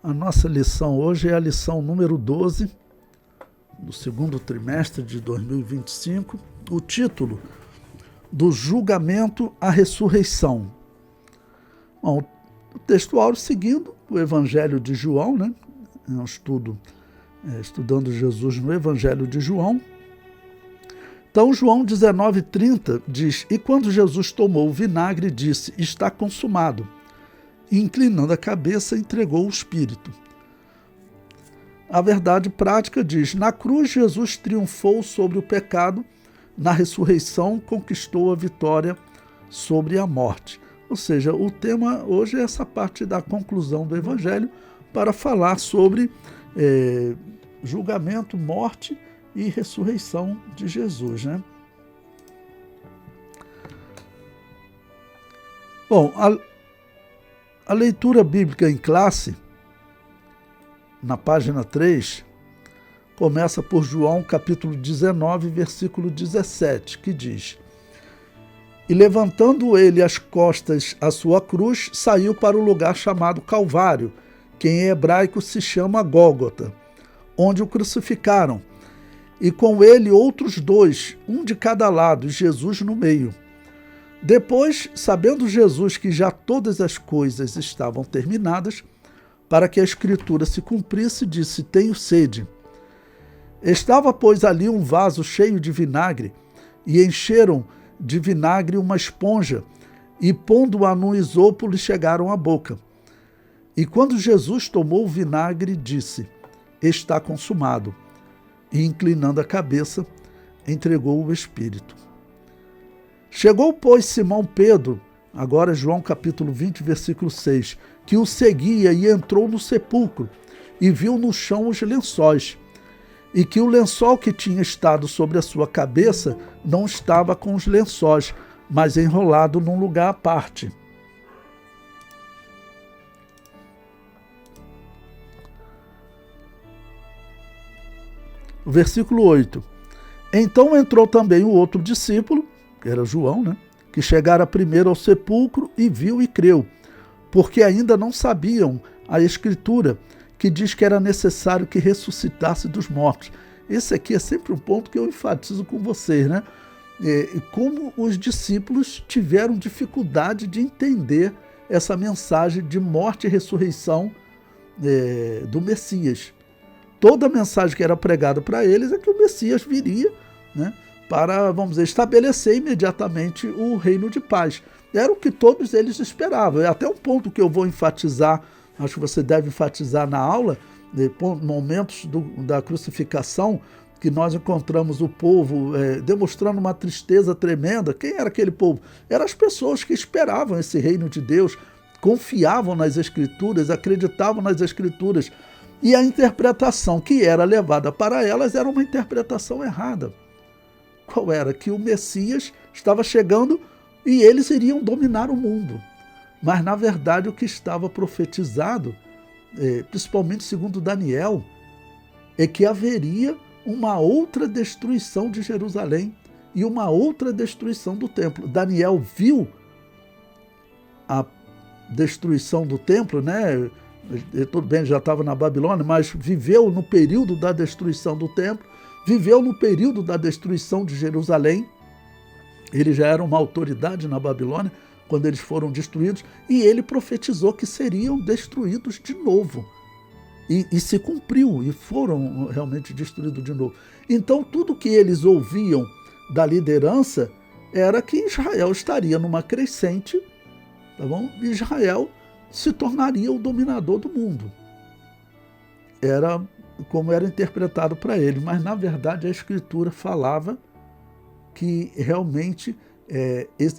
A nossa lição hoje é a lição número 12, do segundo trimestre de 2025. O título: do julgamento à ressurreição. Bom, o textual seguindo o Evangelho de João, né? É um estudo, estudando Jesus no Evangelho de João. Então, João 19:30 diz: E quando Jesus tomou o vinagre, disse: Está consumado. E, inclinando a cabeça, entregou o Espírito. A verdade prática diz: na cruz, Jesus triunfou sobre o pecado, na ressurreição, conquistou a vitória sobre a morte. Ou seja, o tema hoje é essa parte da conclusão do Evangelho para falar sobre julgamento, morte e ressurreição de Jesus, né? Bom, a leitura bíblica em classe, na página 3, começa por João capítulo 19, versículo 17, que diz: E levantando ele as costas à sua cruz, saiu para o lugar chamado Calvário, que em hebraico se chama Gólgota, onde o crucificaram, e com ele outros dois, um de cada lado, e Jesus no meio. Depois, sabendo Jesus que já todas as coisas estavam terminadas, para que a Escritura se cumprisse, disse: Tenho sede. Estava, pois, ali um vaso cheio de vinagre, e encheram de vinagre uma esponja, e pondo-a no isopo, lhe chegaram à boca. E quando Jesus tomou o vinagre, disse: Está consumado. E, inclinando a cabeça, entregou o Espírito. Chegou, pois, Simão Pedro, agora João capítulo 20, versículo 6, que o seguia e entrou no sepulcro, e viu no chão os lençóis, e que o lençol que tinha estado sobre a sua cabeça não estava com os lençóis, mas enrolado num lugar à parte. O versículo 8. Então entrou também o outro discípulo, que era João, né? Que chegara primeiro ao sepulcro e viu e creu, porque ainda não sabiam a Escritura, que diz que era necessário que ressuscitasse dos mortos. Esse aqui é sempre um ponto que eu enfatizo com vocês, né? Como os discípulos tiveram dificuldade de entender essa mensagem de morte e ressurreição do Messias. Toda a mensagem que era pregada para eles é que o Messias viria, né, para, vamos dizer, estabelecer imediatamente o reino de paz. Era o que todos eles esperavam. É até um ponto que eu vou enfatizar, acho que você deve enfatizar na aula, momentos da crucificação, que nós encontramos o povo demonstrando uma tristeza tremenda. Quem era aquele povo? Eram as pessoas que esperavam esse reino de Deus, confiavam nas Escrituras, acreditavam nas Escrituras, e a interpretação que era levada para elas era uma interpretação errada. Qual era? Que o Messias estava chegando e eles iriam dominar o mundo. Mas, na verdade, o que estava profetizado, principalmente segundo Daniel, é que haveria uma outra destruição de Jerusalém e uma outra destruição do templo. Daniel viu a destruição do templo, né? Tudo bem, já estava na Babilônia, mas viveu no período da destruição do templo, viveu no período da destruição de Jerusalém. Ele já era uma autoridade na Babilônia quando eles foram destruídos, e ele profetizou que seriam destruídos de novo. E se cumpriu, e foram realmente destruídos de novo. Então, tudo que eles ouviam da liderança era que Israel estaria numa crescente, tá bom? E Israel se tornaria o dominador do mundo. Era como era interpretado para ele, mas na verdade a Escritura falava que realmente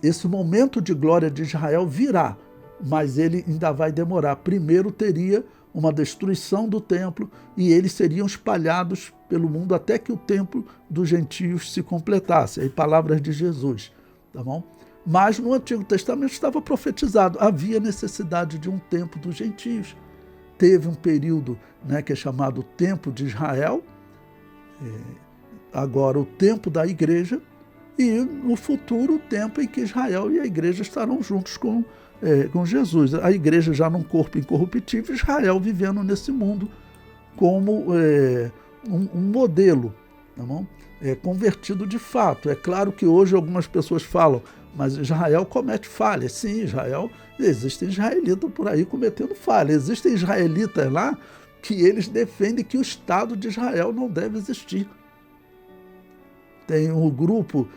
esse momento de glória de Israel virá, mas ele ainda vai demorar. Primeiro teria uma destruição do templo e eles seriam espalhados pelo mundo até que o templo dos gentios se completasse. Aí palavras de Jesus, tá bom? Mas no Antigo Testamento estava profetizado, havia necessidade de um templo dos gentios. Teve um período, né, que é chamado Tempo de Israel, agora o tempo da igreja, e no futuro o tempo em que Israel e a igreja estarão juntos com com Jesus. A igreja já num corpo incorruptível, Israel vivendo nesse mundo como um modelo, tá bom? Convertido de fato. É claro que hoje algumas pessoas falam, mas Israel comete falhas. Sim, existem israelitas por aí cometendo falhas. Existem israelitas lá que eles defendem que o Estado de Israel não deve existir. Tem um grupo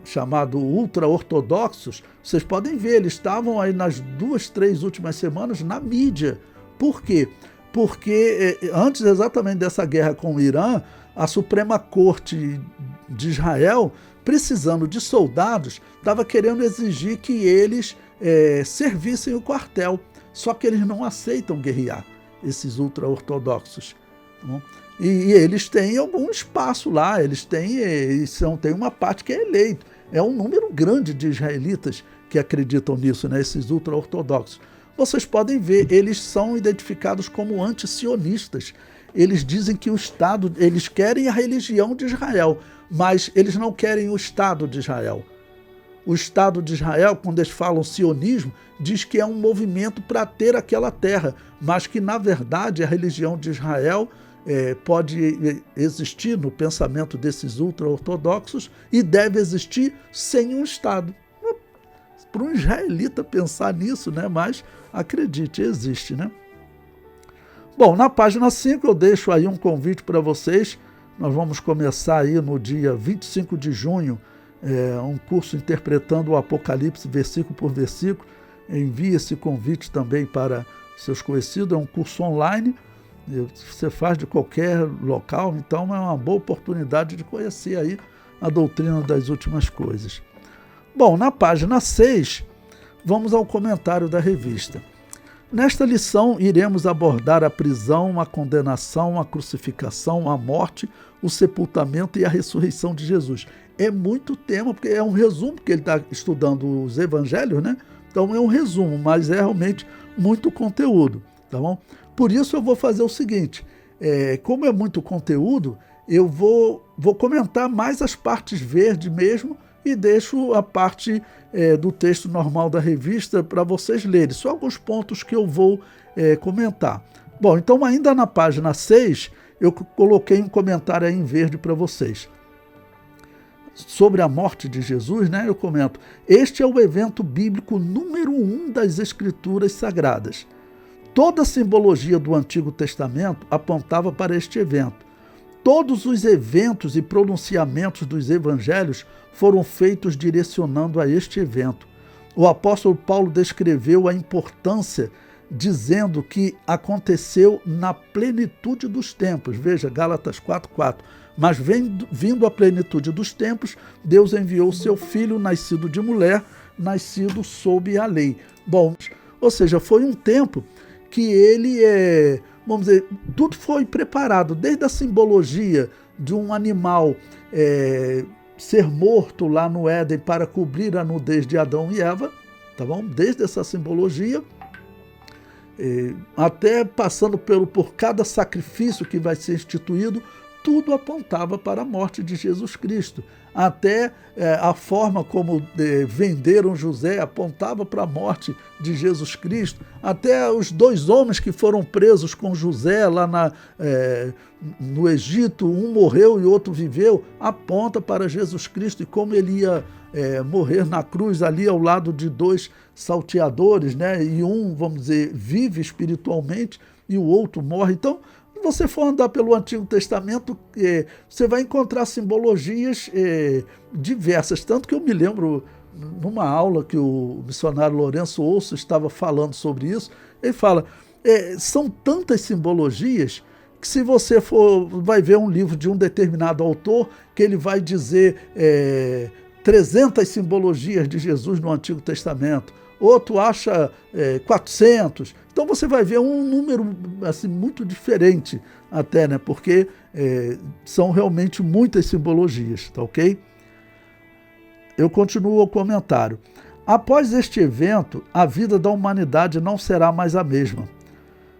chamado ultra-ortodoxos, vocês podem ver, eles estavam aí nas 2, 3 últimas semanas na mídia. Por quê? Porque antes exatamente dessa guerra com o Irã, a Suprema Corte de Israel, precisando de soldados, estava querendo exigir que eles servissem o quartel. Só que eles não aceitam guerrear, esses ultra-ortodoxos. Tá bom? E eles têm algum espaço lá, eles têm uma parte que é eleito. É um número grande de israelitas que acreditam nisso, né, esses ultra-ortodoxos. Vocês podem ver, eles são identificados como anti-sionistas. Eles dizem que o Estado, eles querem a religião de Israel, mas eles não querem o Estado de Israel. O Estado de Israel, quando eles falam sionismo, diz que é um movimento para ter aquela terra, mas que, na verdade, a religião de Israel pode existir no pensamento desses ultra-ortodoxos e deve existir sem um Estado. Para um israelita pensar nisso, né? Mas acredite, existe, né? Bom, na página 5 eu deixo aí um convite para vocês. Nós vamos começar aí no dia 25 de junho um curso interpretando o Apocalipse versículo por versículo. Envie esse convite também para seus conhecidos. É um curso online. Você faz de qualquer local, então é uma boa oportunidade de conhecer aí a doutrina das últimas coisas. Bom, na página 6, vamos ao comentário da revista. Nesta lição, iremos abordar a prisão, a condenação, a crucificação, a morte, o sepultamento e a ressurreição de Jesus. É muito tema, porque é um resumo, porque ele está estudando os evangelhos, né? Então é um resumo, mas é realmente muito conteúdo, tá bom? Por isso eu vou fazer o seguinte, como é muito conteúdo, eu vou comentar mais as partes verdes mesmo e deixo a parte do texto normal da revista para vocês lerem. Só alguns pontos que eu vou comentar. Bom, então ainda na página 6, eu coloquei um comentário aí em verde para vocês. Sobre a morte de Jesus, né, eu comento, este é o evento bíblico número 1 das Escrituras Sagradas. Toda a simbologia do Antigo Testamento apontava para este evento. Todos os eventos e pronunciamentos dos evangelhos foram feitos direcionando a este evento. O apóstolo Paulo descreveu a importância, dizendo que aconteceu na plenitude dos tempos. Veja, Gálatas 4:4. Mas vindo a plenitude dos tempos, Deus enviou seu filho, nascido de mulher, nascido sob a lei. Bom, ou seja, foi um tempo que ele vamos dizer, tudo foi preparado, desde a simbologia de um animal ser morto lá no Éden para cobrir a nudez de Adão e Eva, tá bom? Desde essa simbologia, até passando por cada sacrifício que vai ser instituído, tudo apontava para a morte de Jesus Cristo. Até a forma como venderam José apontava para a morte de Jesus Cristo. Até os 2 homens que foram presos com José lá no Egito, um morreu e outro viveu, aponta para Jesus Cristo e como ele ia morrer na cruz ali ao lado de 2 salteadores, né? E um, vamos dizer, vive espiritualmente e o outro morre. Então, se você for andar pelo Antigo Testamento, você vai encontrar simbologias diversas. Tanto que eu me lembro, numa aula que o missionário Lourenço Osso estava falando sobre isso, ele fala, são tantas simbologias que se você vai ver um livro de um determinado autor, que ele vai dizer 300 simbologias de Jesus no Antigo Testamento, outro acha 400. Então você vai ver um número assim, muito diferente até, né? Porque são realmente muitas simbologias, tá ok? Eu continuo o comentário. Após este evento, a vida da humanidade não será mais a mesma.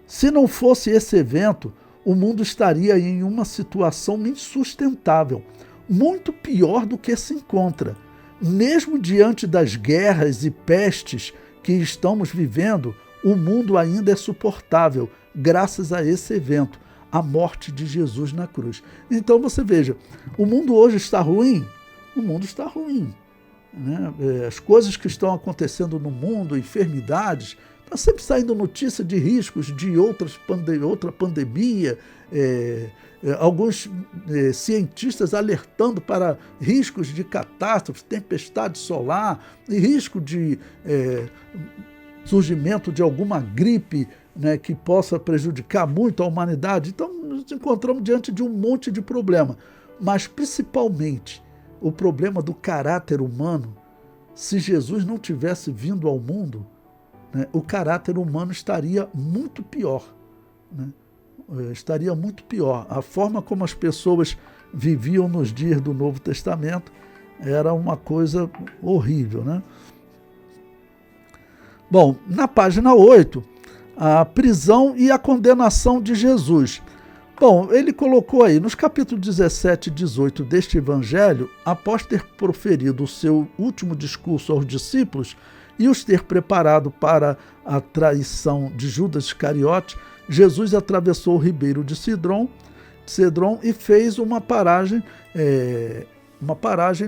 Se não fosse esse evento, o mundo estaria em uma situação insustentável, muito pior do que se encontra. Mesmo diante das guerras e pestes que estamos vivendo, o mundo ainda é suportável, graças a esse evento, a morte de Jesus na cruz. Então você veja, o mundo hoje está ruim? O mundo está ruim, né? As coisas que estão acontecendo no mundo, enfermidades, está sempre saindo notícia de riscos de outra pandemia, alguns cientistas alertando para riscos de catástrofe, tempestade solar, e risco de surgimento de alguma gripe, né, que possa prejudicar muito a humanidade. Então, nos encontramos diante de um monte de problema, mas principalmente o problema do caráter humano. Se Jesus não tivesse vindo ao mundo, né, o caráter humano estaria muito pior, né? Estaria muito pior. A forma como as pessoas viviam nos dias do Novo Testamento era uma coisa horrível, né? Bom, na página 8, a prisão e a condenação de Jesus. Bom, ele colocou aí, nos capítulos 17 e 18 deste evangelho, após ter proferido o seu último discurso aos discípulos e os ter preparado para a traição de Judas Iscariote, Jesus atravessou o ribeiro de Cedron e fez uma paragem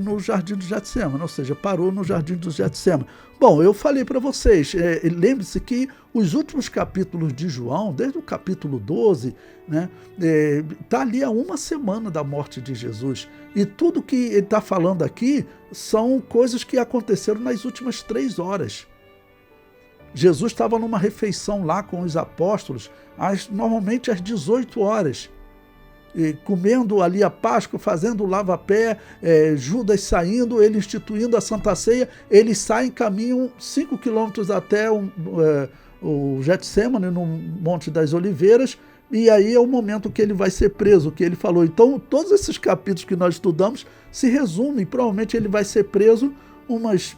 no Jardim do Getsemane, ou seja, parou no Jardim do Getsemane. Bom, eu falei para vocês, lembre-se que os últimos capítulos de João, desde o capítulo 12, né, está ali há uma semana da morte de Jesus. E tudo que ele está falando aqui são coisas que aconteceram nas últimas 3 horas. Jesus estava numa refeição lá com os apóstolos, normalmente às 18 horas. Comendo ali a Páscoa, fazendo o lava-pé, Judas saindo, ele instituindo a Santa Ceia, eles saem, caminham 5 quilômetros até o Getsemane, no Monte das Oliveiras, e aí é o momento que ele vai ser preso, que ele falou. Então, todos esses capítulos que nós estudamos se resumem, provavelmente ele vai ser preso umas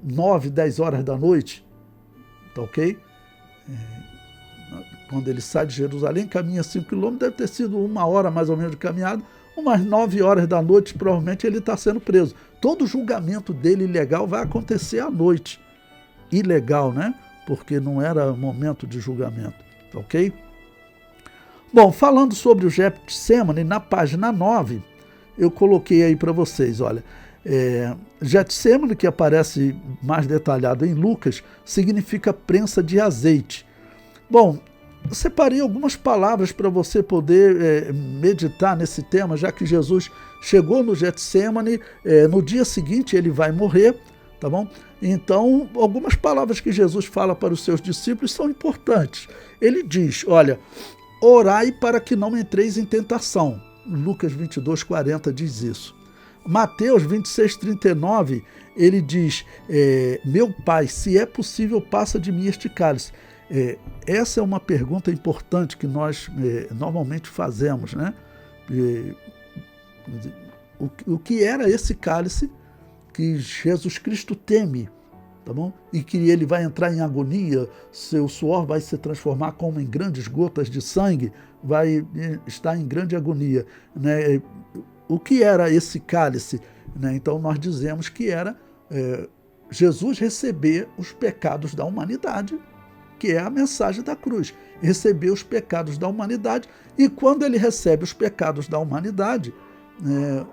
9, 10 horas da noite, tá ok? Quando ele sai de Jerusalém, caminha 5 quilômetros, deve ter sido 1 hora mais ou menos de caminhada, umas 9 horas da noite, provavelmente ele está sendo preso. Todo o julgamento dele ilegal vai acontecer à noite. Ilegal, né? Porque não era momento de julgamento, ok? Bom, falando sobre o Getsemane, na página 9, eu coloquei aí para vocês, olha, Getsemane, que aparece mais detalhado em Lucas, significa prensa de azeite. Bom, separei algumas palavras para você poder meditar nesse tema, já que Jesus chegou no Getsemane, no dia seguinte ele vai morrer, tá bom? Então, algumas palavras que Jesus fala para os seus discípulos são importantes. Ele diz, olha, orai para que não entreis em tentação. Lucas 22:40 diz isso. Mateus 26:39, ele diz, meu Pai, se é possível, passa de mim este cálice. Essa é uma pergunta importante que nós normalmente fazemos, né? O que era esse cálice que Jesus Cristo teme, tá bom? E que ele vai entrar em agonia, seu suor vai se transformar como em grandes gotas de sangue, vai estar em grande agonia, né? O que era esse cálice, né? Então nós dizemos que era Jesus receber os pecados da humanidade, que é a mensagem da cruz, receber os pecados da humanidade, e quando ele recebe os pecados da humanidade,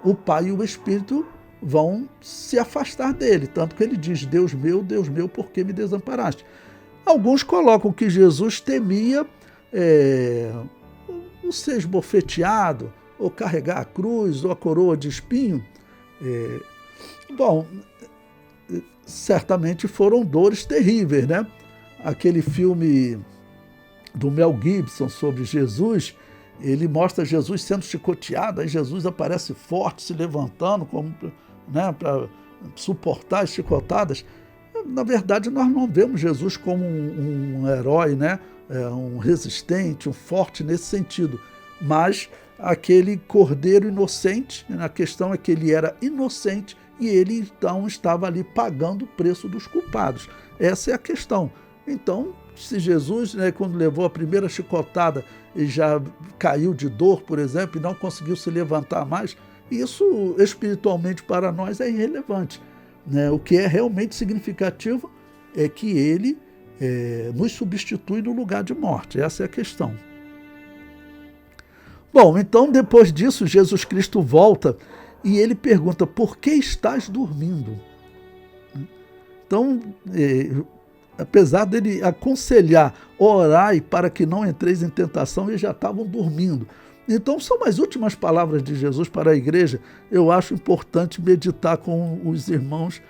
o Pai e o Espírito vão se afastar dele, tanto que ele diz, Deus meu, por que me desamparaste? Alguns colocam que Jesus temia o ser esbofeteado, ou carregar a cruz, ou a coroa de espinho. Bom, certamente foram dores terríveis, né? Aquele filme do Mel Gibson sobre Jesus, ele mostra Jesus sendo chicoteado, aí Jesus aparece forte, se levantando, né, para suportar as chicotadas. Na verdade, nós não vemos Jesus como um herói, né, um resistente, um forte nesse sentido, mas aquele cordeiro inocente, a questão é que ele era inocente e ele então estava ali pagando o preço dos culpados. Essa é a questão. Então, se Jesus, né, quando levou a primeira chicotada e já caiu de dor, por exemplo, e não conseguiu se levantar mais, isso espiritualmente para nós é irrelevante. né? O que é realmente significativo é que ele nos substitui no lugar de morte. Essa é a questão. Bom, então depois disso, Jesus Cristo volta e ele pergunta: por que estás dormindo? Então, apesar dele aconselhar, orai para que não entreis em tentação, eles já estavam dormindo. Então, são as últimas palavras de Jesus para a igreja. Eu acho importante meditar com os irmãos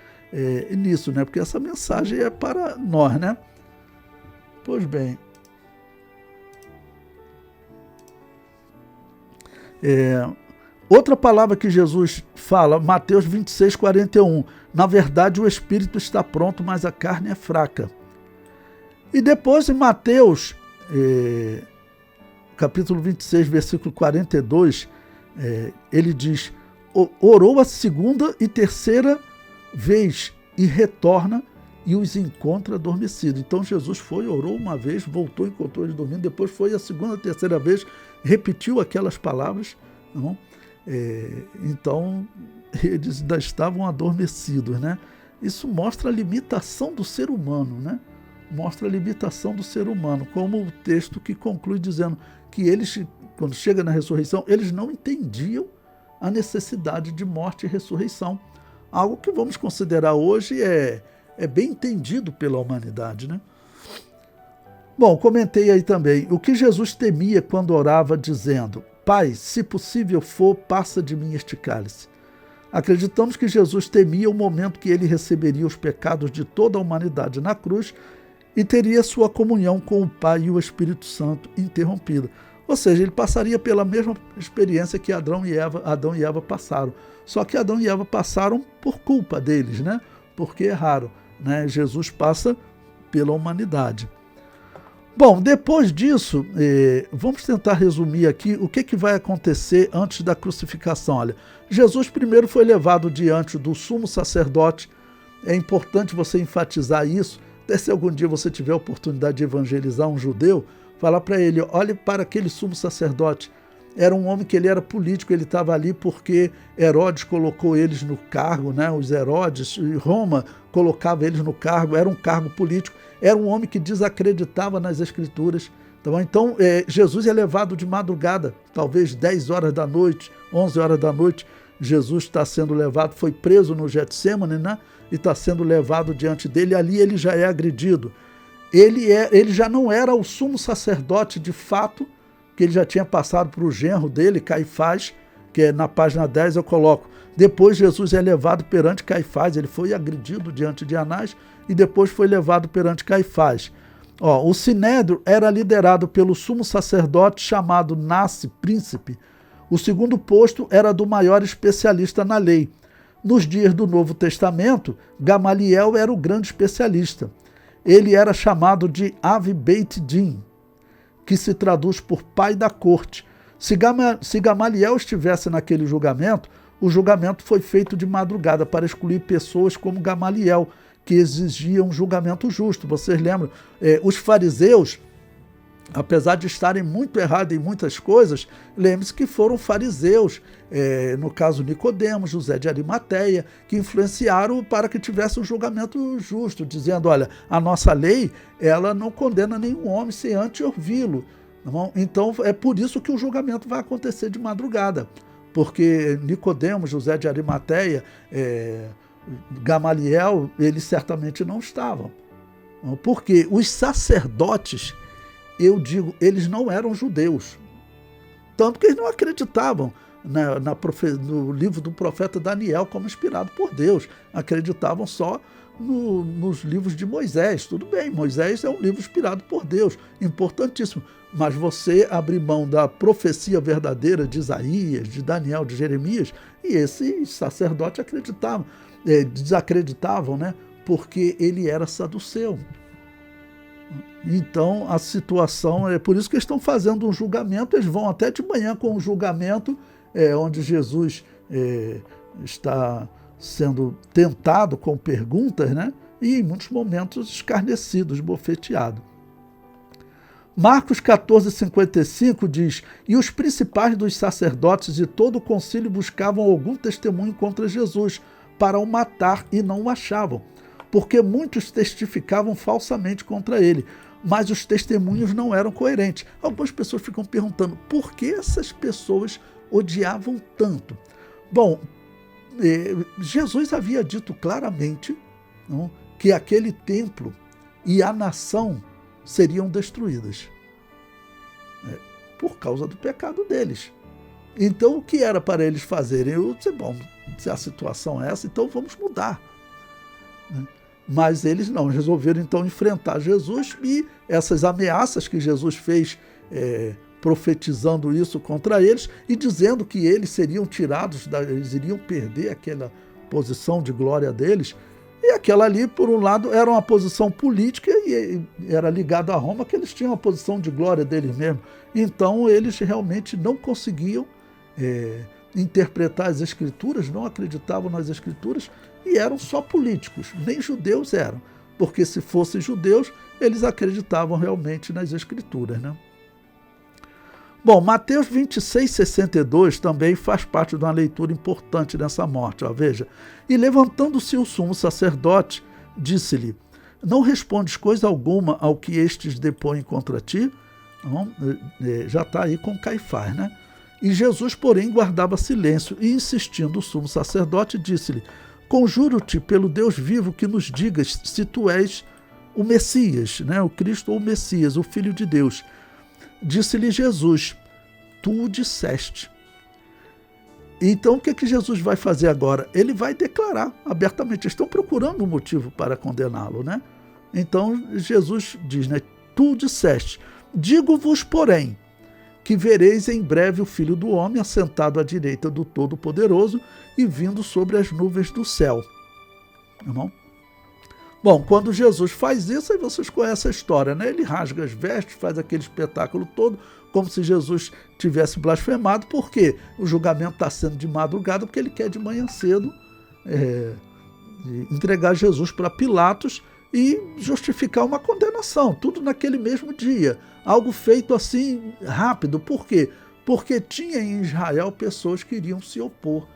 nisso, né? Porque essa mensagem é para nós, né? Pois bem. Outra palavra que Jesus fala, Mateus 26, 41. Na verdade, o espírito está pronto, mas a carne é fraca. E depois, em Mateus, capítulo 26, versículo 42, ele diz: orou a segunda e terceira vez e retorna e os encontra adormecidos. Então Jesus foi, orou uma vez, voltou, encontrou eles dormindo, depois foi a segunda, terceira vez, repetiu aquelas palavras, não? Então eles ainda estavam adormecidos, né? Isso mostra a limitação do ser humano, né? Mostra a limitação do ser humano, como o texto que conclui dizendo que eles, quando chega na ressurreição, eles não entendiam a necessidade de morte e ressurreição. Algo que vamos considerar hoje é bem entendido pela humanidade, né? Bom, comentei aí também o que Jesus temia quando orava dizendo: Pai, se possível for, passa de mim este cálice. Acreditamos que Jesus temia o momento que ele receberia os pecados de toda a humanidade na cruz e teria sua comunhão com o Pai e o Espírito Santo interrompida. Ou seja, ele passaria pela mesma experiência que Adão e Eva passaram. Só que Adão e Eva passaram por culpa deles, né? Porque erraram, né? Jesus passa pela humanidade. Bom, depois disso, vamos tentar resumir aqui o que vai acontecer antes da crucificação. Olha, Jesus primeiro foi levado diante do sumo sacerdote. É importante você enfatizar isso. Até se algum dia você tiver a oportunidade de evangelizar um judeu, falar para ele: olhe para aquele sumo sacerdote. Era um homem que ele era político, ele estava ali porque Herodes colocou eles no cargo, né? Os Herodes, Roma colocava eles no cargo, era um cargo político, era um homem que desacreditava nas escrituras. Então, Jesus é levado de madrugada, talvez 10 horas da noite, 11 horas da noite, Jesus está sendo levado, foi preso no Getsêmani, né? E está sendo levado diante dele, ali ele já é agredido. Ele já não era o sumo sacerdote de fato, que ele já tinha passado para o genro dele, Caifás, que na página 10 eu coloco. Depois Jesus é levado perante Caifás, ele foi agredido diante de Anás e depois foi levado perante Caifás. O Sinédrio era liderado pelo sumo sacerdote chamado Nasce, príncipe. O segundo posto era do maior especialista na lei. Nos dias do Novo Testamento, Gamaliel era o grande especialista. Ele era chamado de Avi Beit Din, que se traduz por pai da corte. Se Gamaliel estivesse naquele julgamento, o julgamento foi feito de madrugada para excluir pessoas como Gamaliel, que exigiam um julgamento justo. Vocês lembram? Os fariseus, apesar de estarem muito errados em muitas coisas, lembre-se que foram fariseus, no caso Nicodemos, José de Arimateia, que influenciaram para que tivesse um julgamento justo, dizendo: olha, a nossa lei ela não condena nenhum homem sem antes ouvi-lo. Então é por isso que o julgamento vai acontecer de madrugada, porque Nicodemos, José de Arimateia, Gamaliel, eles certamente não estavam. Porque os sacerdotes, eu digo, eles não eram judeus. Tanto que eles não acreditavam no livro do profeta Daniel como inspirado por Deus. Acreditavam só nos livros de Moisés. Tudo bem, Moisés é um livro inspirado por Deus, importantíssimo. Mas você abrir mão da profecia verdadeira de Isaías, de Daniel, de Jeremias, e esses sacerdotes desacreditavam, né? Porque ele era saduceu. Então a situação é por isso que eles estão fazendo um julgamento. Eles vão até de manhã com um julgamento onde Jesus está sendo tentado com perguntas, né? E em muitos momentos escarnecido, esbofeteado. Marcos 14,55 diz: e os principais dos sacerdotes e todo o concílio buscavam algum testemunho contra Jesus, para o matar e não o achavam, porque muitos testificavam falsamente contra ele, mas os testemunhos não eram coerentes. Algumas pessoas ficam perguntando por que essas pessoas odiavam tanto. Bom, Jesus havia dito claramente, não, que aquele templo e a nação seriam destruídas por causa do pecado deles. Então, o que era para eles fazerem? Eu disse, bom, se a situação é essa, então vamos mudar. Mas eles não, resolveram então enfrentar Jesus, e essas ameaças que Jesus fez, profetizando isso contra eles e dizendo que eles seriam tirados, eles iriam perder aquela posição de glória deles. E aquela ali, por um lado, era uma posição política e era ligado a Roma, que eles tinham a posição de glória deles mesmos. Então, eles realmente não conseguiam interpretar as Escrituras, não acreditavam nas Escrituras e eram só políticos, nem judeus eram. Porque se fossem judeus, eles acreditavam realmente nas Escrituras, né? Bom, Mateus 26:62 também faz parte de uma leitura importante nessa morte. Ó, veja, e levantando-se o sumo sacerdote, disse-lhe, não respondes coisa alguma ao que estes depõem contra ti? Não, já está aí com Caifás, né? E Jesus, porém, guardava silêncio, e insistindo o sumo sacerdote, disse-lhe, conjuro-te pelo Deus vivo que nos digas se tu és o Messias, né? O Cristo ou o Messias, o Filho de Deus. Disse-lhe Jesus, tu o disseste. Então o que Jesus vai fazer agora? Ele vai declarar abertamente, estão procurando um motivo para condená-lo, né? Então Jesus diz, né? Tu o disseste, digo-vos, porém, que vereis em breve o Filho do Homem assentado à direita do Todo-Poderoso e vindo sobre as nuvens do céu. Tá bom? Bom, quando Jesus faz isso, aí vocês conhecem a história, né? Ele rasga as vestes, faz aquele espetáculo todo, como se Jesus tivesse blasfemado, porque o julgamento está sendo de madrugada, porque ele quer de manhã cedo entregar Jesus para Pilatos e justificar uma condenação, tudo naquele mesmo dia. Algo feito assim rápido. Por quê? Porque tinha em Israel pessoas que iriam se opor,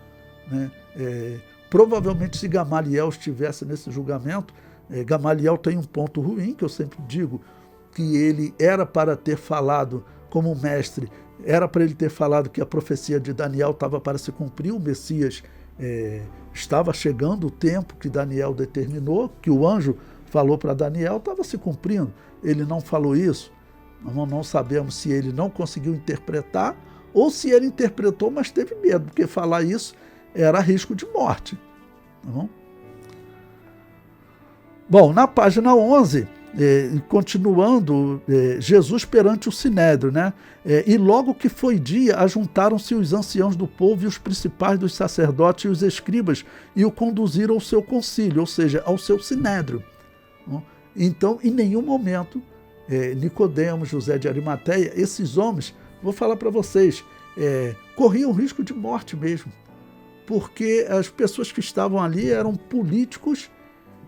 né? Provavelmente, se Gamaliel estivesse nesse julgamento, Gamaliel tem um ponto ruim, que eu sempre digo, que ele era para ter falado como mestre, era para ele ter falado que a profecia de Daniel estava para se cumprir, o Messias estava chegando, o tempo que Daniel determinou, que o anjo falou para Daniel, estava se cumprindo. Ele não falou isso. Nós não sabemos se ele não conseguiu interpretar ou se ele interpretou, mas teve medo, porque falar isso era risco de morte. Tá bom? Bom, na página 11, continuando, Jesus perante o Sinédrio, né? E logo que foi dia, ajuntaram-se os anciãos do povo e os principais dos sacerdotes e os escribas e o conduziram ao seu concílio, ou seja, ao seu Sinédrio. Então, em nenhum momento, Nicodemos, José de Arimateia, esses homens, vou falar para vocês, corriam risco de morte mesmo, porque as pessoas que estavam ali eram políticos,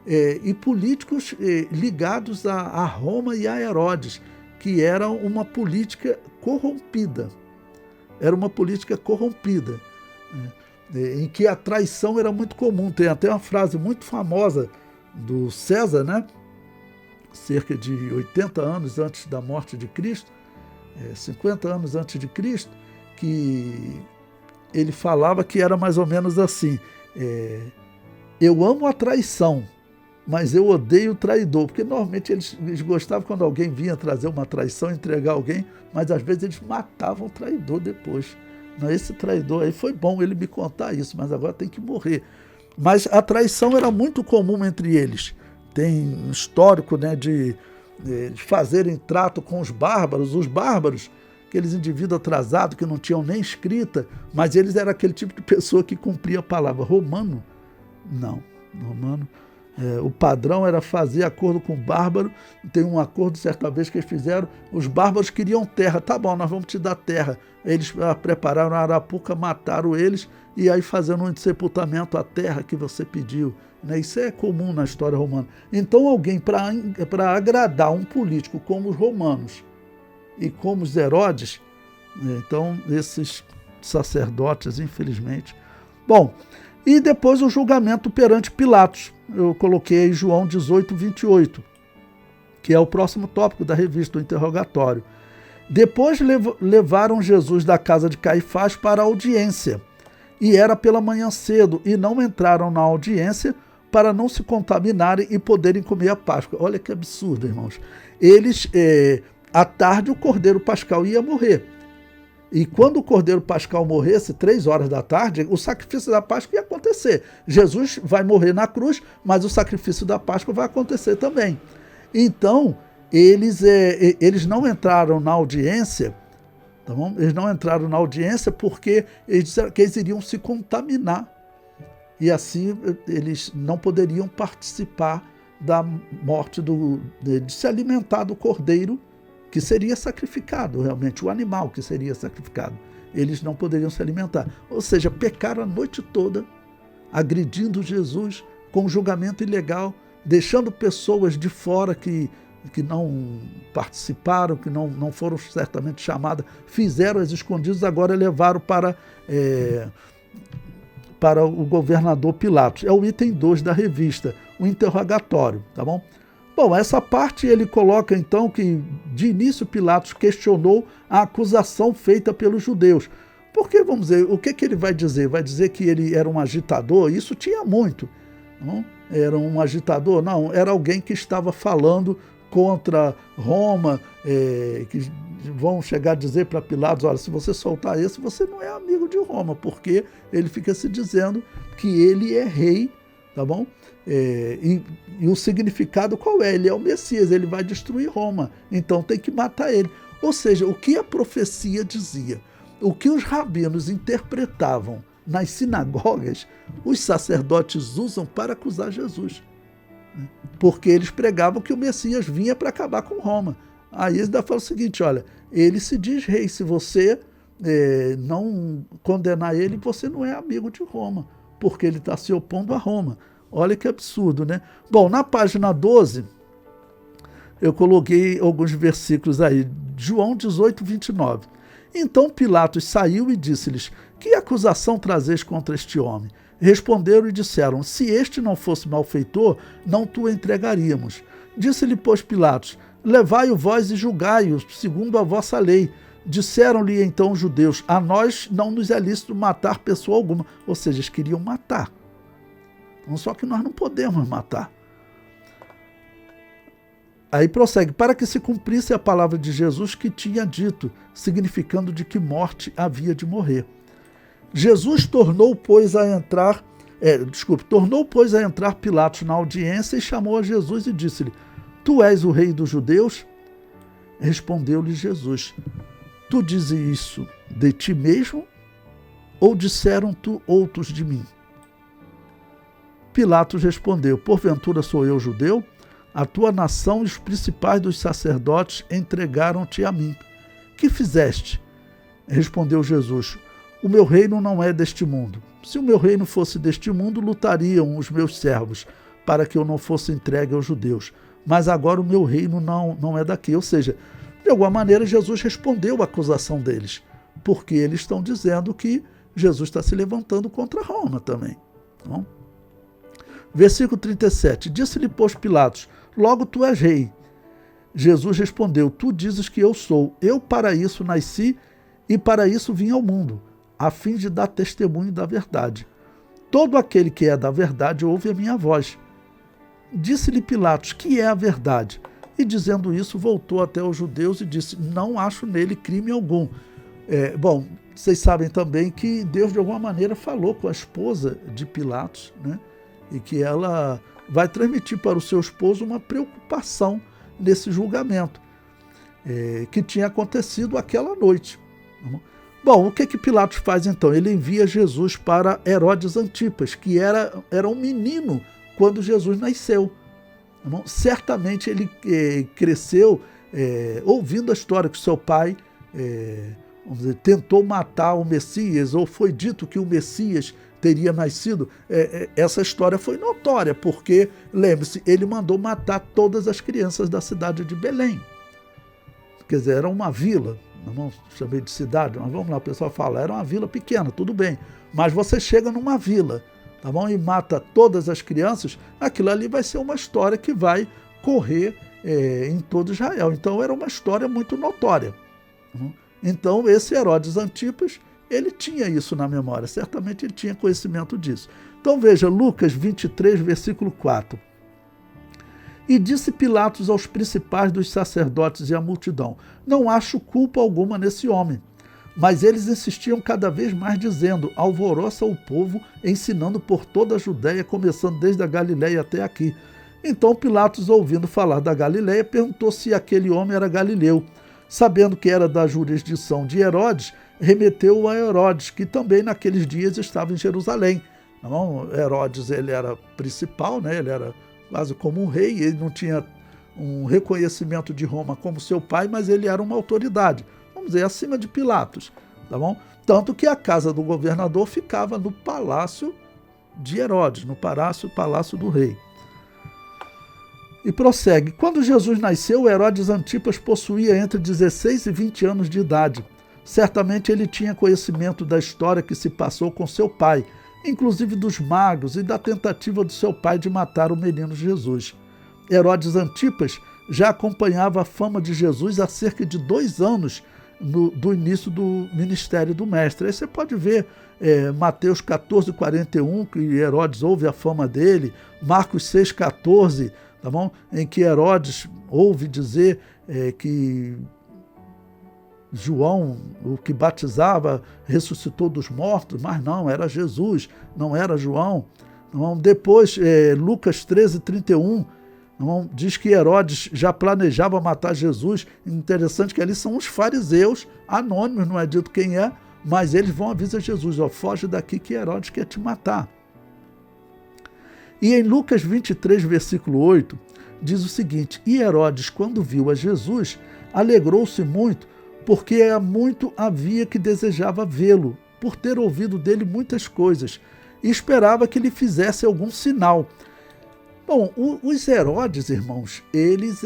e políticos ligados a Roma e a Herodes, que era uma política corrompida. Era uma política corrompida, em que a traição era muito comum. Tem até uma frase muito famosa do César, né? Cerca de 80 anos antes da morte de Cristo, 50 anos antes de Cristo, que ele falava que era mais ou menos assim, eu amo a traição, mas eu odeio o traidor, porque normalmente eles gostavam quando alguém vinha trazer uma traição, entregar alguém, mas às vezes eles matavam o traidor depois. Não, esse traidor aí foi bom ele me contar isso, mas agora tem que morrer. Mas a traição era muito comum entre eles. Tem um histórico, né, de fazerem trato com os bárbaros, aqueles indivíduos atrasados que não tinham nem escrita, mas eles eram aquele tipo de pessoa que cumpria a palavra. Romano, não. Romano, o padrão era fazer acordo com o bárbaro. Tem um acordo certa vez que eles fizeram, os bárbaros queriam terra, tá bom, nós vamos te dar terra. Eles prepararam a arapuca, mataram eles, e aí fazendo um sepultamento à terra que você pediu. Isso é comum na história romana. Então alguém, para agradar um político como os romanos e como os Herodes, então esses sacerdotes, infelizmente. Bom, E depois o julgamento perante Pilatos. Eu coloquei aí João 18, 28, que é o próximo tópico da revista do interrogatório. Depois levaram Jesus da casa de Caifás para a audiência, e era pela manhã cedo, e não entraram na audiência para não se contaminarem e poderem comer a Páscoa. Olha que absurdo, irmãos. Eles, à tarde, o cordeiro pascal ia morrer. E quando o cordeiro pascal morresse, 3 horas da tarde, o sacrifício da Páscoa ia acontecer. Jesus vai morrer na cruz, mas o sacrifício da Páscoa vai acontecer também. Então, eles não entraram na audiência, tá bom? Eles não entraram na audiência porque eles disseram que eles iriam se contaminar. E assim eles não poderiam participar da morte, de se alimentar do cordeiro que seria sacrificado, realmente, o animal que seria sacrificado. Eles não poderiam se alimentar. Ou seja, pecaram a noite toda, agredindo Jesus com julgamento ilegal, deixando pessoas de fora que não participaram, que não foram certamente chamadas, fizeram as escondidas, agora levaram para o governador Pilatos. É o item 2 da revista, o interrogatório, tá bom? Bom, essa parte ele coloca então que de início Pilatos questionou a acusação feita pelos judeus. Porque, vamos dizer, o que ele vai dizer? Vai dizer que ele era um agitador? Isso tinha muito. Não? Era um agitador? Não, era alguém que estava falando contra Roma, que vão chegar a dizer para Pilatos, olha, se você soltar esse, você não é amigo de Roma, porque ele fica se dizendo que ele é rei, tá bom? E o significado qual é? Ele é o Messias, ele vai destruir Roma, então tem que matar ele. Ou seja, o que a profecia dizia, o que os rabinos interpretavam nas sinagogas, os sacerdotes usam para acusar Jesus. Porque eles pregavam que o Messias vinha para acabar com Roma. Aí eles ainda falam o seguinte, olha, ele se diz rei, se você não condenar ele, você não é amigo de Roma, porque ele está se opondo a Roma. Olha que absurdo, né? Bom, na página 12, eu coloquei alguns versículos aí, João 18, 29. Então Pilatos saiu e disse-lhes, que acusação trazeis contra este homem? Responderam e disseram, se este não fosse malfeitor, não tu entregaríamos. Disse-lhe, pois, Pilatos, levai-o vós e julgai-o, segundo a vossa lei. Disseram-lhe então os judeus, a nós não nos é lícito matar pessoa alguma. Ou seja, eles queriam matar. Então, só que nós não podemos matar. Aí prossegue, para que se cumprisse a palavra de Jesus que tinha dito, significando de que morte havia de morrer. Jesus tornou, pois, a entrar Pilatos na audiência e chamou a Jesus e disse-lhe, tu és o rei dos judeus? Respondeu-lhe Jesus, tu dizes isso de ti mesmo ou disseram-tu outros de mim? Pilatos respondeu, porventura sou eu judeu? A tua nação e os principais dos sacerdotes entregaram-te a mim. Que fizeste? Respondeu Jesus, o meu reino não é deste mundo. Se o meu reino fosse deste mundo, lutariam os meus servos, para que eu não fosse entregue aos judeus. Mas agora o meu reino não é daqui. Ou seja, de alguma maneira Jesus respondeu à acusação deles, porque eles estão dizendo que Jesus está se levantando contra Roma também. Então, versículo 37, disse-lhe, pois, Pilatos, logo tu és rei. Jesus respondeu, tu dizes que eu sou. Eu para isso nasci e para isso vim ao mundo, a fim de dar testemunho da verdade. Todo aquele que é da verdade ouve a minha voz. Disse-lhe Pilatos, que é a verdade? E dizendo isso, voltou até os judeus e disse, não acho nele crime algum. Bom, vocês sabem também que Deus de alguma maneira falou com a esposa de Pilatos, né? E que ela vai transmitir para o seu esposo uma preocupação nesse julgamento que tinha acontecido aquela noite. Bom, o que Pilatos faz então? Ele envia Jesus para Herodes Antipas, que era um menino quando Jesus nasceu. Certamente ele cresceu ouvindo a história que seu pai vamos dizer, tentou matar o Messias, ou foi dito que o Messias teria nascido. Essa história foi notória, porque, lembre-se, ele mandou matar todas as crianças da cidade de Belém. Quer dizer, era uma vila, não chamei de cidade, mas vamos lá, o pessoal fala, era uma vila pequena, tudo bem, mas você chega numa vila, tá bom? E mata todas as crianças, aquilo ali vai ser uma história que vai correr em todo Israel. Então era uma história muito notória. Então esse Herodes Antipas, ele tinha isso na memória, certamente ele tinha conhecimento disso. Então veja, Lucas 23, versículo 4. E disse Pilatos aos principais dos sacerdotes e à multidão: não acho culpa alguma nesse homem. Mas eles insistiam cada vez mais, dizendo: alvoroça o povo, ensinando por toda a Judéia, começando desde a Galiléia até aqui. Então Pilatos, ouvindo falar da Galiléia, perguntou se aquele homem era galileu. Sabendo que era da jurisdição de Herodes, remeteu-o a Herodes, que também naqueles dias estava em Jerusalém. Não, Herodes, ele era principal, né? Ele era quase como um rei, ele não tinha um reconhecimento de Roma como seu pai, mas ele era uma autoridade, vamos dizer, acima de Pilatos, tá bom? Tanto que a casa do governador ficava no palácio de Herodes, no palácio do rei. E prossegue: quando Jesus nasceu, Herodes Antipas possuía entre 16 e 20 anos de idade. Certamente ele tinha conhecimento da história que se passou com seu pai, inclusive dos magos e da tentativa do seu pai de matar o menino Jesus. Herodes Antipas já acompanhava a fama de Jesus há cerca de 2 anos do início do ministério do mestre. Aí você pode ver Mateus 14, 41, que Herodes ouve a fama dele, Marcos 6, 14, tá bom? Em que Herodes ouve dizer que João, o que batizava, ressuscitou dos mortos, mas não, era Jesus, não era João. Não, depois, Lucas 13, 31, não, diz que Herodes já planejava matar Jesus. Interessante que ali são os fariseus, anônimos, não é dito quem é, mas eles vão avisar Jesus: ó, foge daqui que Herodes quer te matar. E em Lucas 23, versículo 8, diz o seguinte: e Herodes, quando viu a Jesus, alegrou-se muito, porque há muito havia que desejava vê-lo, por ter ouvido dele muitas coisas, e esperava que lhe fizesse algum sinal. Bom, os Herodes, irmãos, eles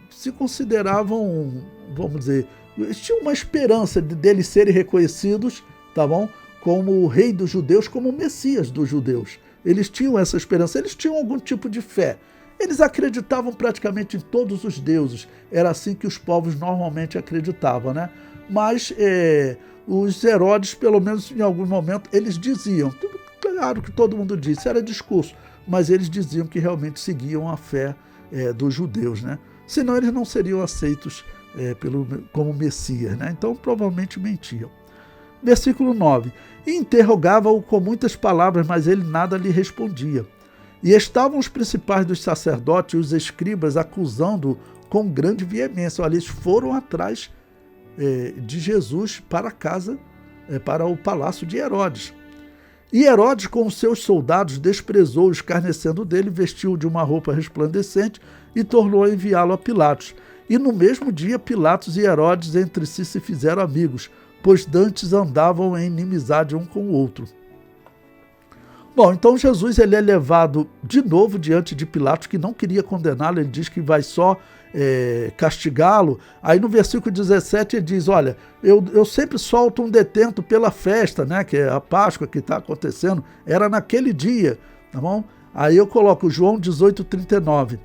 se consideravam, vamos dizer, eles tinham uma esperança deles serem reconhecidos, tá bom? Como o rei dos judeus, como o Messias dos judeus. Eles tinham essa esperança, eles tinham algum tipo de fé. Eles acreditavam praticamente em todos os deuses. Era assim que os povos normalmente acreditavam, né? Mas os Herodes, pelo menos em algum momento, eles diziam, claro que todo mundo disse, era discurso, mas eles diziam que realmente seguiam a fé dos judeus, né? Senão eles não seriam aceitos como Messias, né? Então provavelmente mentiam. Versículo 9. E interrogava-o com muitas palavras, mas ele nada lhe respondia. E estavam os principais dos sacerdotes e os escribas acusando-o com grande veemência. Olha, eles foram atrás de Jesus para a casa, para o palácio de Herodes. E Herodes, com os seus soldados, desprezou-o, escarnecendo dele, vestiu-o de uma roupa resplandecente e tornou a enviá-lo a Pilatos. E no mesmo dia, Pilatos e Herodes entre si se fizeram amigos, pois dantes andavam em inimizade um com o outro. Bom, então Jesus ele é levado de novo diante de Pilatos, que não queria condená-lo, ele diz que vai só castigá-lo. Aí no versículo 17 ele diz: olha, eu sempre solto um detento pela festa, né, que é a Páscoa que está acontecendo, era naquele dia, tá bom? Aí eu coloco João 18:39.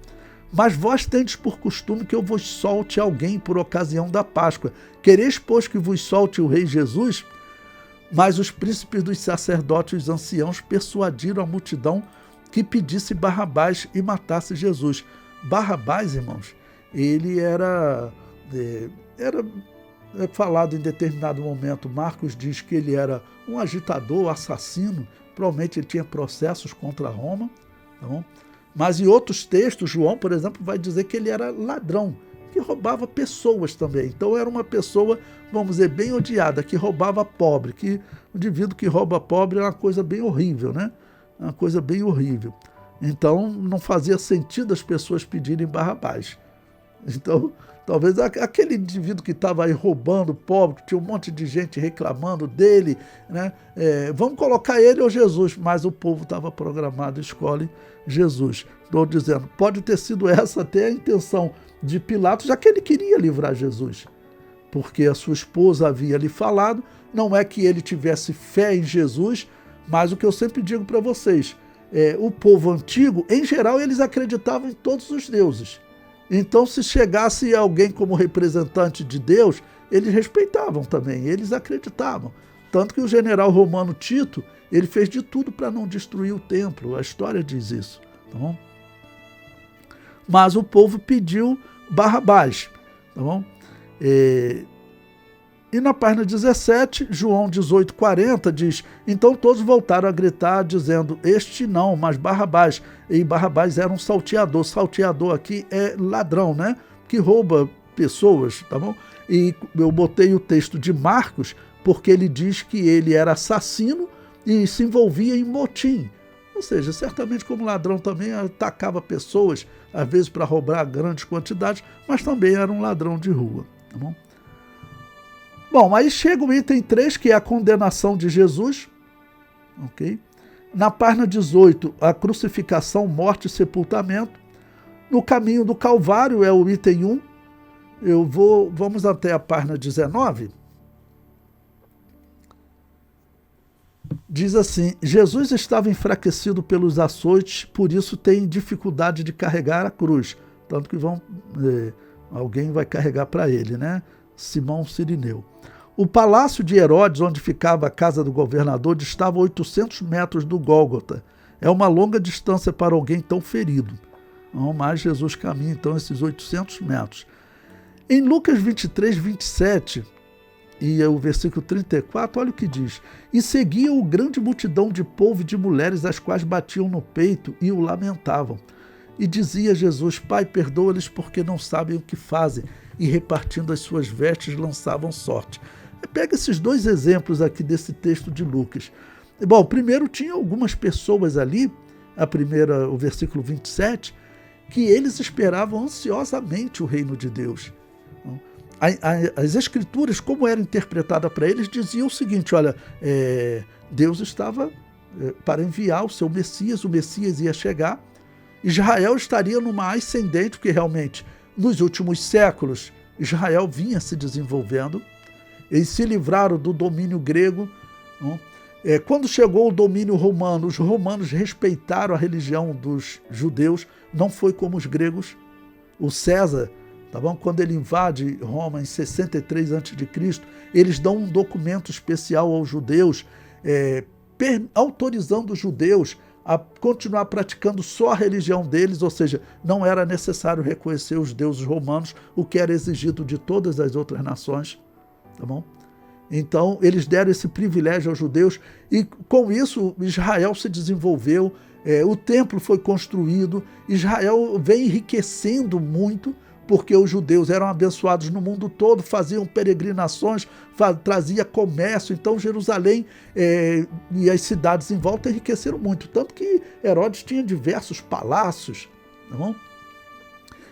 Mas vós tendes por costume que eu vos solte alguém por ocasião da Páscoa. Quereis, pois, que vos solte o rei Jesus? Mas os príncipes dos sacerdotes e os anciãos persuadiram a multidão que pedisse Barrabás e matasse Jesus. Barrabás, irmãos, ele era falado em determinado momento. Marcos diz que ele era um agitador, assassino, provavelmente ele tinha processos contra Roma, tá bom? Mas em outros textos, João, por exemplo, vai dizer que ele era ladrão, que roubava pessoas também. Então era uma pessoa, vamos dizer, bem odiada, que roubava pobre, que o indivíduo que rouba pobre é uma coisa bem horrível, né? Uma coisa bem horrível. Então não fazia sentido as pessoas pedirem Barrabás. Então, talvez aquele indivíduo que estava aí roubando pobre, que tinha um monte de gente reclamando dele, né? Vamos colocar ele ou Jesus, mas o povo estava programado, escolhe Jesus. Estou dizendo, pode ter sido essa até a intenção de Pilatos, já que ele queria livrar Jesus, porque a sua esposa havia lhe falado, não é que ele tivesse fé em Jesus, Mas o que eu sempre digo para vocês, o povo antigo, em geral, eles acreditavam em todos os deuses. Então, se chegasse alguém como representante de Deus, eles respeitavam também, eles acreditavam. Tanto que o general romano Tito, ele fez de tudo para não destruir o templo. A história diz isso. Tá bom? Mas o povo pediu Barrabás. Tá bom? E na página 17, João 18,40 diz: então todos voltaram a gritar, dizendo: este não, mas Barrabás. E Barrabás era um salteador. Salteador aqui é ladrão, né? Que rouba pessoas, tá bom? E eu botei o texto de Marcos, porque ele diz que ele era assassino e se envolvia em motim. Ou seja, certamente como ladrão também atacava pessoas, às vezes para roubar grandes quantidades, mas também era um ladrão de rua, tá bom? Bom, aí chega o item 3, que é a condenação de Jesus. Ok? Na página 18, a crucificação, morte e sepultamento. No caminho do Calvário é o item 1. Vamos até a página 19. Diz assim: Jesus estava enfraquecido pelos açoites, por isso tem dificuldade de carregar a cruz. Tanto que alguém vai carregar para ele, né? Simão Cirineu. O palácio de Herodes, onde ficava a casa do governador, distava 800 metros do Gólgota. É uma longa distância para alguém tão ferido. Mas Jesus caminha então esses 800 metros. Em Lucas 23, 27, e o versículo 34, olha o que diz: e seguia-o grande multidão de povo e de mulheres, as quais batiam no peito e o lamentavam. E dizia Jesus: Pai, perdoa-lhes porque não sabem o que fazem. E repartindo as suas vestes, lançavam sorte. Pega esses dois exemplos aqui desse texto de Lucas. Bom, primeiro tinha algumas pessoas ali, o versículo 27, que eles esperavam ansiosamente o reino de Deus. As escrituras, como era interpretada para eles, diziam o seguinte: olha, Deus estava para enviar o seu Messias, o Messias ia chegar, Israel estaria numa ascendente, porque realmente nos últimos séculos Israel vinha se desenvolvendo, eles se livraram do domínio grego. Quando chegou o domínio romano, os romanos respeitaram a religião dos judeus, não foi como os gregos. O César, tá bom? Quando ele invade Roma em 63 a.C., eles dão um documento especial aos judeus, autorizando os judeus a continuar praticando só a religião deles, ou seja, não era necessário reconhecer os deuses romanos, o que era exigido de todas as outras nações. Tá bom? Então, eles deram esse privilégio aos judeus e, com isso, Israel se desenvolveu, o templo foi construído, Israel vem enriquecendo muito, porque os judeus eram abençoados no mundo todo, faziam peregrinações, trazia comércio. Então Jerusalém e as cidades em volta enriqueceram muito, tanto que Herodes tinha diversos palácios. Tá bom?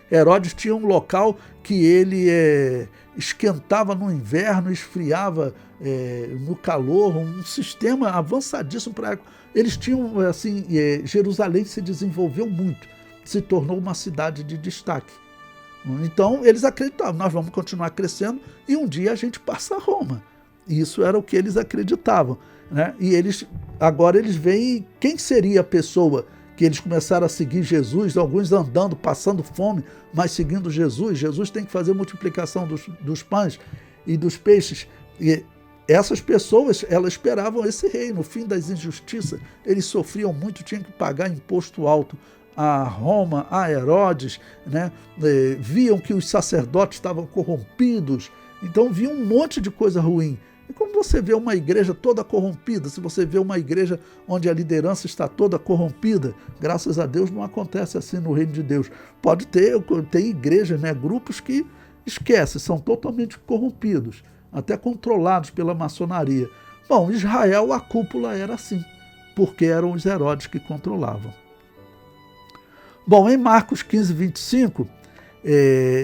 Herodes tinha um local que ele esquentava no inverno, esfriava no calor, um sistema avançadíssimo para... Eles tinham, assim, Jerusalém se desenvolveu muito, se tornou uma cidade de destaque. Então, eles acreditavam: nós vamos continuar crescendo e um dia a gente passa a Roma. Isso era o que eles acreditavam, né? E agora eles veem quem seria a pessoa que eles começaram a seguir Jesus, alguns andando, passando fome, mas seguindo Jesus. Jesus tem que fazer multiplicação dos pães e dos peixes. E essas pessoas, elas esperavam esse reino, o fim das injustiças. Eles sofriam muito, tinham que pagar imposto alto a Roma, a Herodes, né? Viam que os sacerdotes estavam corrompidos, então viam um monte de coisa ruim. E como você vê uma igreja toda corrompida, se você vê uma igreja onde a liderança está toda corrompida, graças a Deus não acontece assim no reino de Deus. Pode ter, tem igrejas, né, grupos que esquecem, são totalmente corrompidos, até controlados pela maçonaria. Bom, Israel, a cúpula era assim, porque eram os Herodes que controlavam. Bom, em Marcos 15, 25,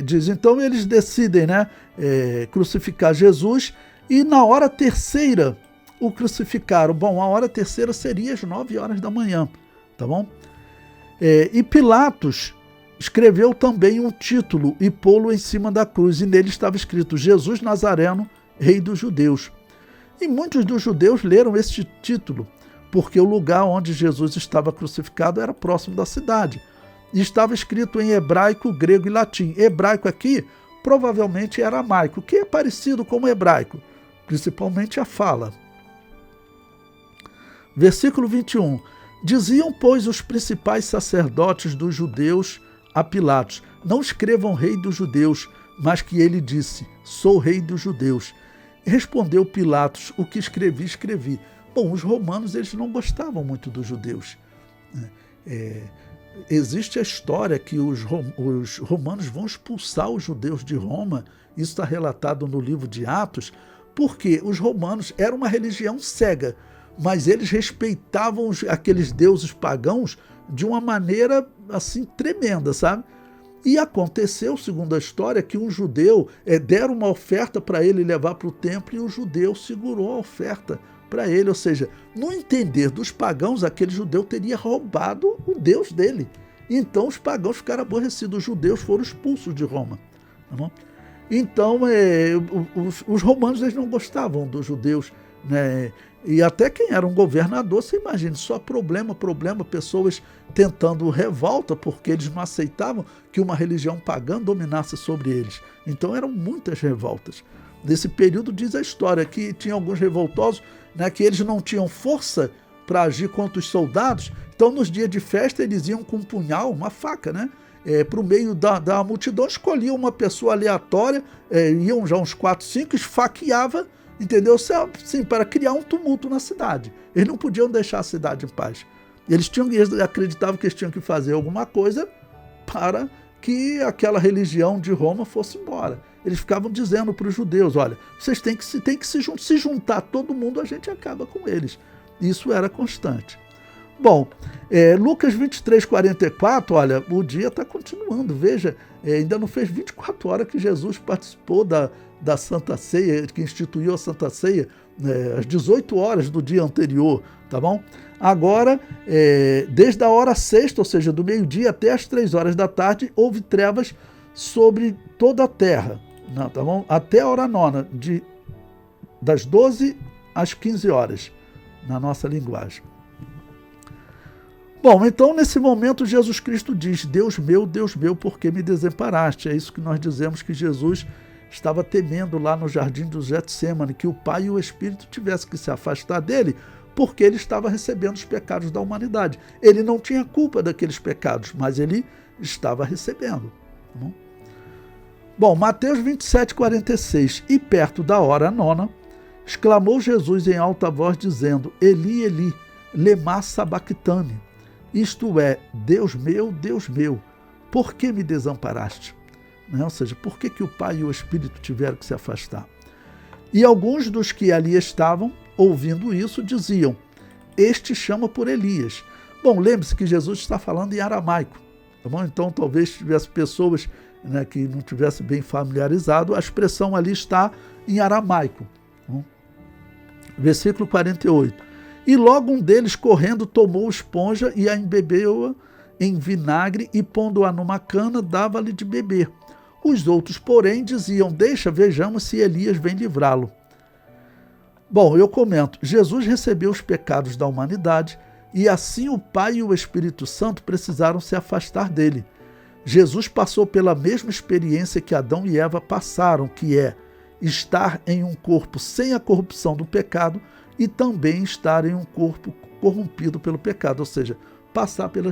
diz: então eles decidem, né, crucificar Jesus, e na hora terceira o crucificaram. Bom, a hora terceira seria às 9 horas da manhã, tá bom? E Pilatos escreveu também um título e pô-lo em cima da cruz, e nele estava escrito: Jesus Nazareno, Rei dos Judeus. E muitos dos judeus leram este título, porque o lugar onde Jesus estava crucificado era próximo da cidade. E estava escrito em hebraico, grego e latim. Hebraico aqui provavelmente era aramaico, que é parecido com o hebraico, principalmente a fala. Versículo 21. Diziam, pois, os principais sacerdotes dos judeus a Pilatos: não escrevam rei dos judeus, mas que ele disse: sou rei dos judeus. Respondeu Pilatos: o que escrevi, escrevi. Bom, os romanos eles não gostavam muito dos judeus. Existe a história que os romanos vão expulsar os judeus de Roma, isso está relatado no livro de Atos, porque os romanos eram uma religião cega, mas eles respeitavam aqueles deuses pagãos de uma maneira assim tremenda, sabe? E aconteceu, segundo a história, que um judeu deram uma oferta para ele levar para o templo e o judeu segurou a oferta para ele. Ou seja, no entender dos pagãos, aquele judeu teria roubado o Deus dele. Então os pagãos ficaram aborrecidos, os judeus foram expulsos de Roma. Tá bom? Então os romanos eles não gostavam dos judeus, né? E até quem era um governador, você imagina, só problema, pessoas tentando revolta, porque eles não aceitavam que uma religião pagã dominasse sobre eles. Então eram muitas revoltas. Nesse período diz a história que tinha alguns revoltosos, né, que eles não tinham força para agir contra os soldados, então nos dias de festa eles iam com um punhal, uma faca, né? Para o meio da multidão, escolhiam uma pessoa aleatória, iam já uns 4, 5, esfaqueava, entendeu? Sim, para criar um tumulto na cidade. Eles não podiam deixar a cidade em paz. Eles acreditavam que eles tinham que fazer alguma coisa para que aquela religião de Roma fosse embora. Eles ficavam dizendo para os judeus: olha, vocês têm que se juntar todo mundo, a gente acaba com eles. Isso era constante. Bom, Lucas 23, 44, olha, o dia está continuando, veja, ainda não fez 24 horas que Jesus participou da Santa Ceia, que instituiu a Santa Ceia, às 18 horas do dia anterior, tá bom? Agora, desde a hora sexta, ou seja, do meio-dia até as 3 horas da tarde, houve trevas sobre toda a terra, não, tá bom? Até a hora nona, das 12 às 15 horas, na nossa linguagem. Bom, então nesse momento Jesus Cristo diz: Deus meu, por que me desamparaste? É isso que nós dizemos que Jesus estava temendo lá no jardim do Getsêmani, que o Pai e o Espírito tivessem que se afastar dele, porque ele estava recebendo os pecados da humanidade. Ele não tinha culpa daqueles pecados, mas ele estava recebendo. Bom, Mateus 27, 46. E perto da hora nona, exclamou Jesus em alta voz, dizendo: Eli, Eli, lema sabactani. Isto é, Deus meu, por que me desamparaste? Ou seja, por que o Pai e o Espírito tiveram que se afastar? E alguns dos que ali estavam, ouvindo isso, diziam: este chama por Elias. Bom, lembre-se que Jesus está falando em aramaico. Tá bom? Então, talvez tivesse pessoas, né, que não tivessem bem familiarizado, a expressão ali está em aramaico. Tá bom? Versículo 48. E logo um deles, correndo, tomou esponja e a embebeu em vinagre e, pondo-a numa cana, dava-lhe de beber. Os outros, porém, diziam: deixa, vejamos se Elias vem livrá-lo. Bom, eu comento: Jesus recebeu os pecados da humanidade e assim o Pai e o Espírito Santo precisaram se afastar dele. Jesus passou pela mesma experiência que Adão e Eva passaram, que é estar em um corpo sem a corrupção do pecado e também estar em um corpo corrompido pelo pecado, ou seja, passar pela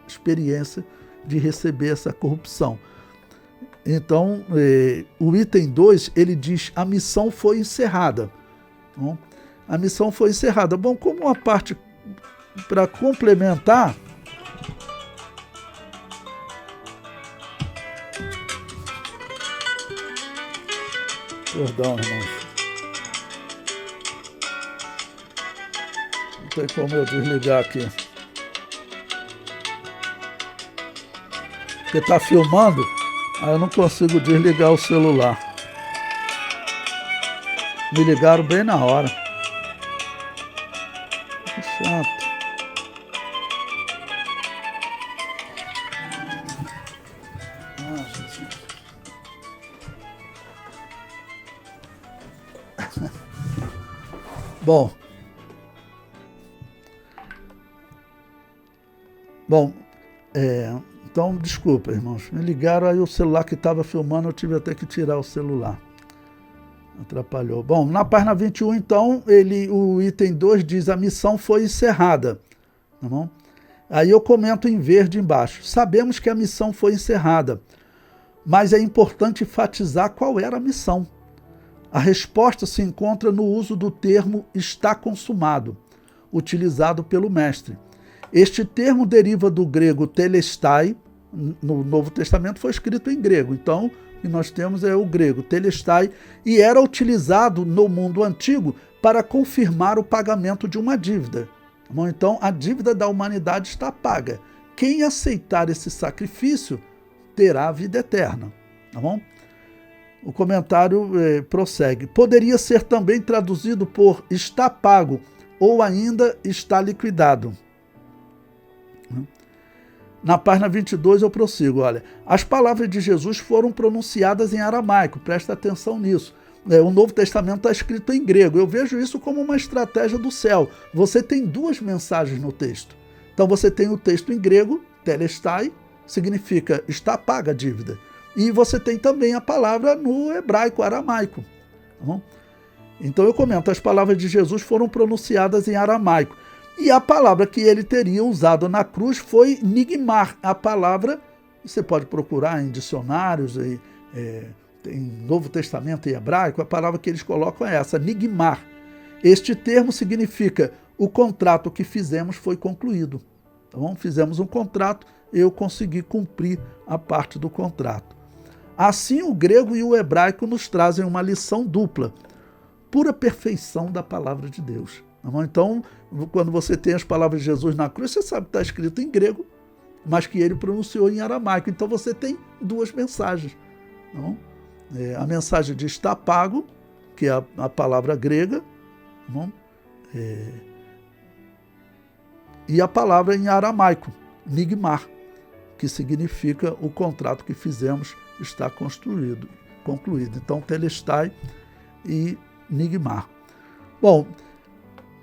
experiência de receber essa corrupção. Então, o item 2, ele diz: a missão foi encerrada. Bom, a missão foi encerrada. Bom, como uma parte para complementar, perdão, irmãos, não tem como eu desligar aqui, porque está filmando. Aí eu não consigo desligar o celular. Me ligaram bem na hora. Que chato. Ah, Jesus. Bom, Bom, então, desculpa, irmãos. Me ligaram, aí o celular que estava filmando, eu tive até que tirar o celular. Atrapalhou. Bom, na página 21, então, o item 2 diz: a missão foi encerrada. Tá bom? Aí eu comento em verde embaixo. Sabemos que a missão foi encerrada, mas é importante enfatizar qual era a missão. A resposta se encontra no uso do termo está consumado, utilizado pelo mestre. Este termo deriva do grego telestai. No Novo Testamento foi escrito em grego, então o que nós temos é o grego telestai, e era utilizado no mundo antigo para confirmar o pagamento de uma dívida. Então a dívida da humanidade está paga. Quem aceitar esse sacrifício terá a vida eterna. Tá bom? O comentário prossegue. Poderia ser também traduzido por está pago ou ainda está liquidado. Na página 22 eu prossigo, olha. As palavras de Jesus foram pronunciadas em aramaico, presta atenção nisso. O Novo Testamento está escrito em grego. Eu vejo isso como uma estratégia do céu. Você tem duas mensagens no texto. Então você tem o texto em grego, telestai, significa está paga a dívida. E você tem também a palavra no hebraico, aramaico. Tá bom? Então eu comento, as palavras de Jesus foram pronunciadas em aramaico. E a palavra que ele teria usado na cruz foi nigmar. A palavra, você pode procurar em dicionários, em Novo Testamento em hebraico, a palavra que eles colocam é essa, nigmar. Este termo significa o contrato que fizemos foi concluído. Então, fizemos um contrato, eu consegui cumprir a parte do contrato. Assim, o grego e o hebraico nos trazem uma lição dupla, pura perfeição da palavra de Deus. Então, quando você tem as palavras de Jesus na cruz, você sabe que está escrito em grego, mas que ele pronunciou em aramaico. Então você tem duas mensagens. Não? A mensagem de está pago, que é a palavra grega, não? E a palavra em aramaico, nigmar, que significa o contrato que fizemos está concluído. Então, telestai e nigmar. Bom,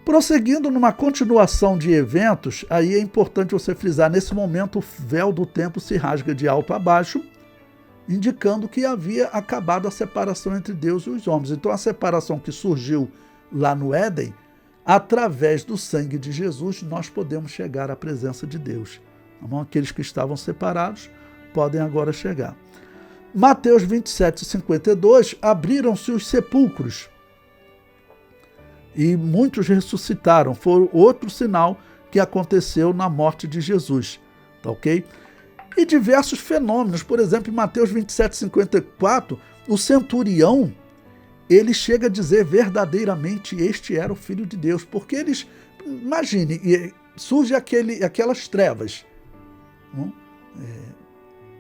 prosseguindo numa continuação de eventos, aí é importante você frisar, nesse momento o véu do templo se rasga de alto a baixo, indicando que havia acabado a separação entre Deus e os homens. Então a separação que surgiu lá no Éden, através do sangue de Jesus, nós podemos chegar à presença de Deus. Então, aqueles que estavam separados podem agora chegar. Mateus 27, 52, abriram-se os sepulcros e muitos ressuscitaram. Foi outro sinal que aconteceu na morte de Jesus. Tá ok? E diversos fenômenos. Por exemplo, em Mateus 27, 54, o centurião, ele chega a dizer verdadeiramente este era o Filho de Deus. Porque eles, imagine, surge aquelas trevas.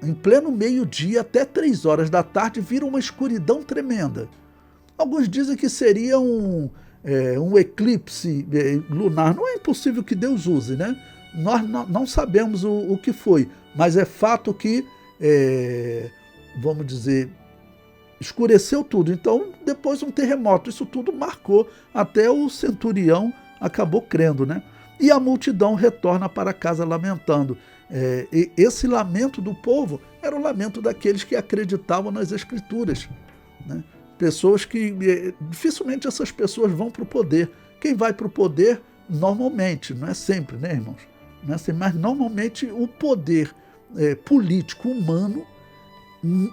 Em pleno meio-dia, até 3 horas da tarde, vira uma escuridão tremenda. Alguns dizem que seria um eclipse lunar. Não é impossível que Deus use, né? Nós não sabemos o que foi, mas é fato que, vamos dizer, escureceu tudo. Então, depois um terremoto, isso tudo marcou, até o centurião acabou crendo, né? E a multidão retorna para casa lamentando. E esse lamento do povo era o lamento daqueles que acreditavam nas Escrituras, né? Pessoas que, dificilmente essas pessoas vão para o poder. Quem vai para o poder, normalmente, não é sempre, né, irmãos? Não é sempre, mas normalmente o poder político humano,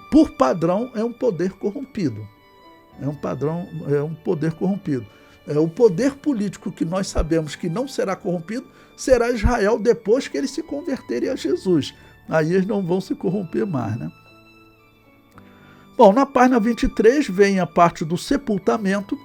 por padrão, é um poder corrompido. É um poder corrompido. O poder político que nós sabemos que não será corrompido será Israel depois que eles se converterem a Jesus. Aí eles não vão se corromper mais, né? Bom, na página 23 vem a parte do sepultamento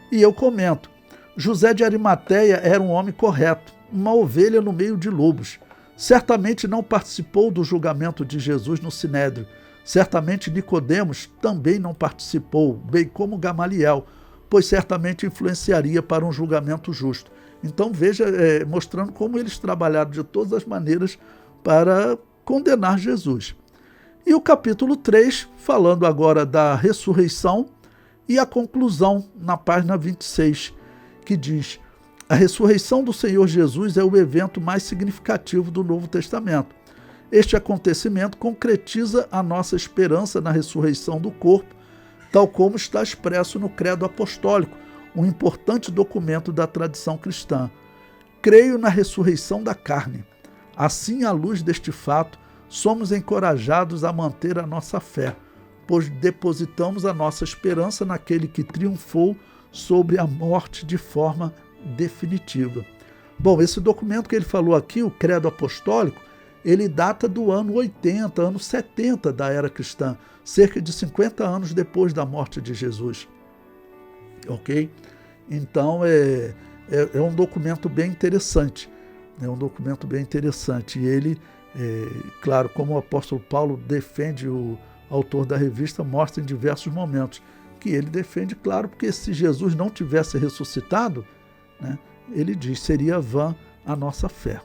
e eu comento. José de Arimateia era um homem correto, uma ovelha no meio de lobos. Certamente não participou do julgamento de Jesus no Sinédrio. Certamente Nicodemos também não participou, bem como Gamaliel, pois certamente influenciaria para um julgamento justo. Então veja, mostrando como eles trabalharam de todas as maneiras para condenar Jesus. E o capítulo 3, falando agora da ressurreição, e a conclusão na página 26, que diz: A ressurreição do Senhor Jesus é o evento mais significativo do Novo Testamento. Este acontecimento concretiza a nossa esperança na ressurreição do corpo, tal como está expresso no Credo Apostólico, um importante documento da tradição cristã. Creio na ressurreição da carne. Assim, à luz deste fato, somos encorajados a manter a nossa fé, pois depositamos a nossa esperança naquele que triunfou sobre a morte de forma definitiva. Bom, esse documento que ele falou aqui, o Credo Apostólico, ele data do ano 80, ano 70 da era cristã, cerca de 50 anos depois da morte de Jesus. Ok? Então, é um documento bem interessante. É um documento bem interessante. E ele, claro, como o apóstolo Paulo defende, o autor da revista, mostra em diversos momentos que ele defende, claro, porque se Jesus não tivesse ressuscitado, né, ele diz, seria vã a nossa fé.